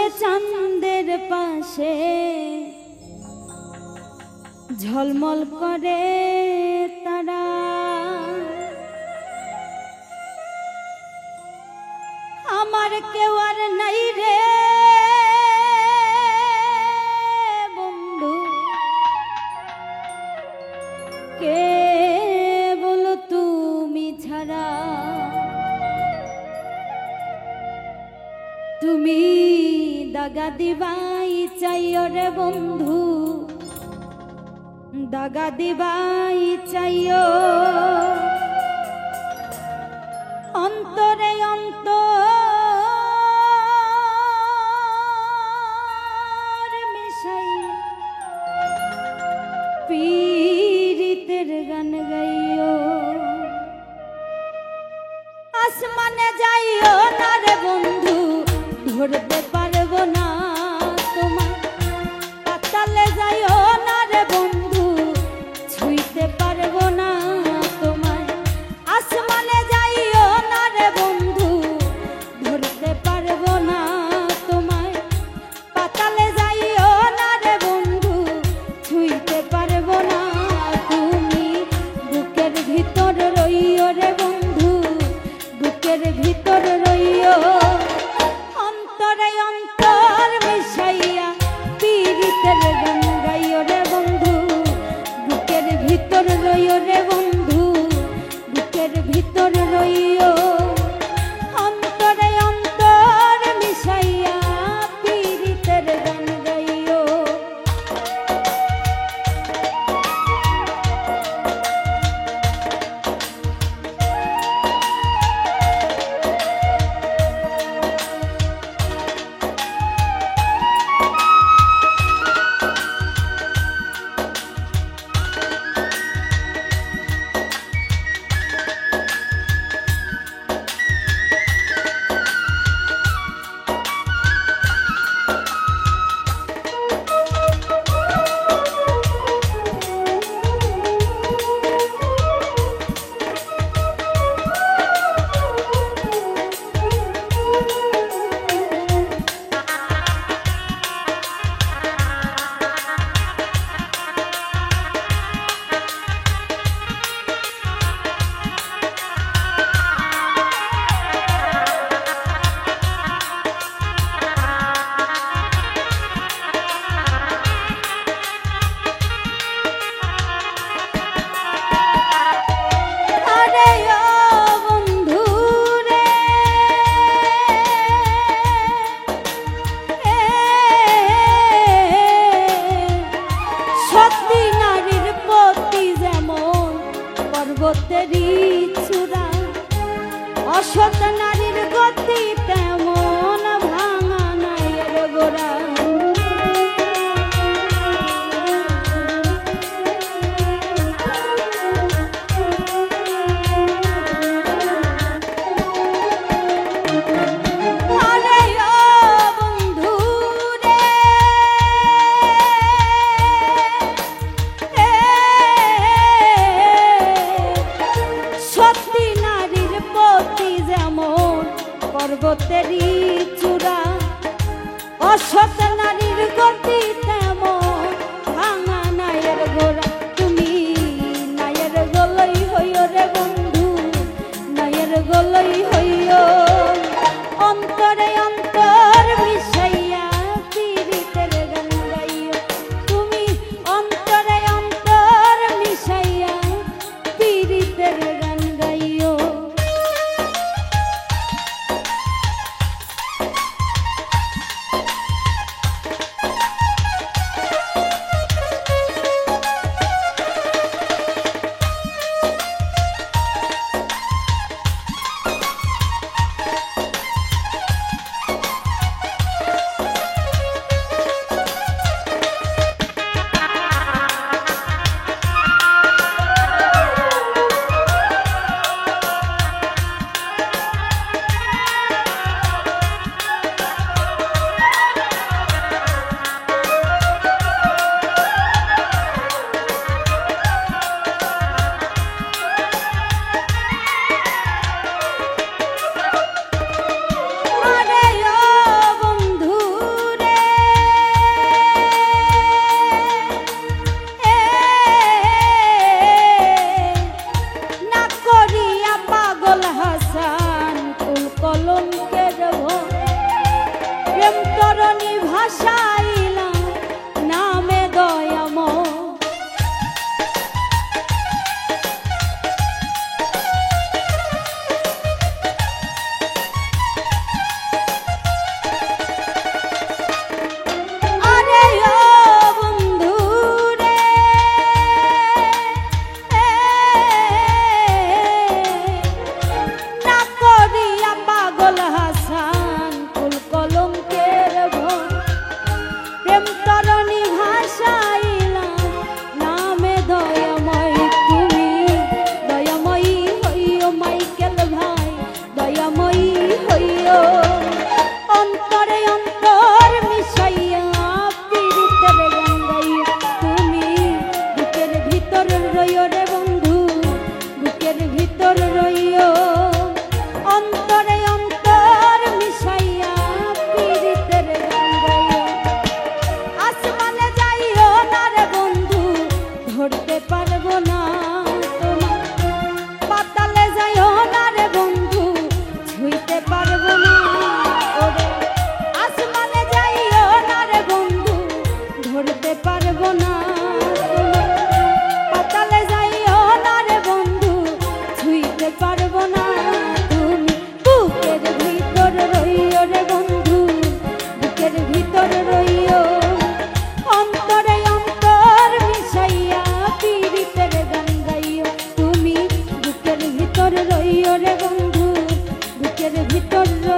বসে চাঁদের পাশে ঝলমল করে তারা, আমার কেউ আর নাই রে বন্ধু, কে বলো তুমি ছাড়া। তুমি দাগা দিবাই চাইও রে বন্ধু, দাগা দিবাই চাইও, অন্তরে অন্তর মিশাই পীড়িতের গান গাইও। আসমানে যাইও না রে বন্ধু, ধরতে পারবো না তোমায়। পাতালে যাইও না রে বন্ধু, ছুঁইতে পারবো না তোমায়। আসমানে যাইও না রে বন্ধু, ধরতে পারবো না তোমায়। পাতালে যাইও না রে বন্ধু, ছুঁইতে পারবো না। তুমি বুকের ভিতর রইও রে বন্ধু, বুকের ভিতর রইও, অন্তরে অন্তর মিশাইয়া পীড়িতের গান গাইও রে বন্ধু। বুকের ভিতর রইও রে বন্ধু, বুকের ভিতর রইও, অন্তরে অন্তর মিশাইয়া পীড়িতের গান গাইও। পর্বতেরই চূড়া, অসৎ নারীর গতি তেমন ভাঙা নাই রে গোড়া। পর্বতেরই চূড়া, অসৎ নারীর গতি তেমন ভাঙা নায়ের গোড়া। তুমি নায়ের গলই হইও রে বন্ধু, নায়ের গলই হইও, অন্তরে অন্তর মিশাইয়া পীড়িতের গান গাইও। তুমি অন্তরে অন্তর মিশাইয়া পীড়িতের গান গাইও। কলঙ্কের ভয় প্রেম তরণী ভাসাইলাম নামে দয়াময় ভিতর